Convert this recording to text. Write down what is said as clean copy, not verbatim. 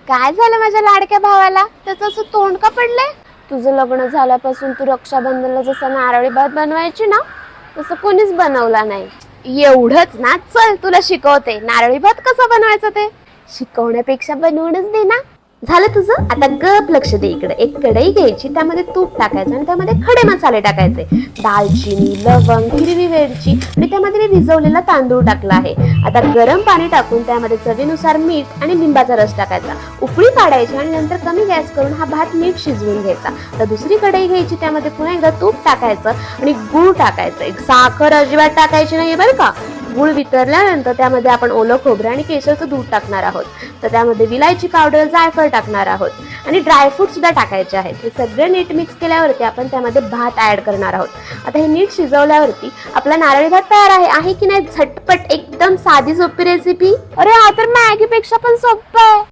काय झालं माझ्या लाडक्या भावाला? त्याचं असं तोंड का पडलंय? तुझं लग्न झाल्यापासून तू रक्षाबंधनला जसं नारळी भात बनवायची ना, तसं कोणीच बनवला नाही. एवढंच ना, चल तुला शिकवते नारळी भात कसं बनवायचं ते. शिकवण्यापेक्षा बनवूनच दे ना. झालं तुझं? आता गप लक्ष दे इकडे. एक कढई घ्यायची, त्यामध्ये तूप टाकायचं आणि त्यामध्ये खडे मसाले टाकायचे. दालचिनी, लवंग, हिरवी वेलची आणि त्यामध्ये मी भिजवलेला तांदूळ टाकला आहे. आता गरम पाणी टाकून त्यामध्ये चवीनुसार मीठ आणि लिंबाचा रस टाकायचा. उकळी काढायची आणि नंतर कमी गॅस करून हा भात नीट शिजवून घ्यायचा. तर दुसरी कढई घ्यायची, त्यामध्ये पुन्हा एकदा तूप टाकायचं आणि गूळ टाकायचं. एक साखर अजिबात टाकायची नाही बरं का. गूळ वितरल्यानंतर त्यामध्ये आपण ओलं खोबरं आणि केशरचं दूध टाकणार आहोत. तर त्यामध्ये विलायची पावडर, जायफळ टाकणार आहोत आणि ड्रायफ्रूट सुद्धा टाकायचे आहेत. हे सगळं नीट मिक्स केल्यावरती आपण त्यामध्ये भात ऍड करणार आहोत. आता हे नीट शिजवल्यावरती आपला नारळी भात तयार आहे की नाही? झटपट एकदम साधी सोपी रेसिपी. अरे हा तर मॅगी पेक्षा पण सोपं आहे.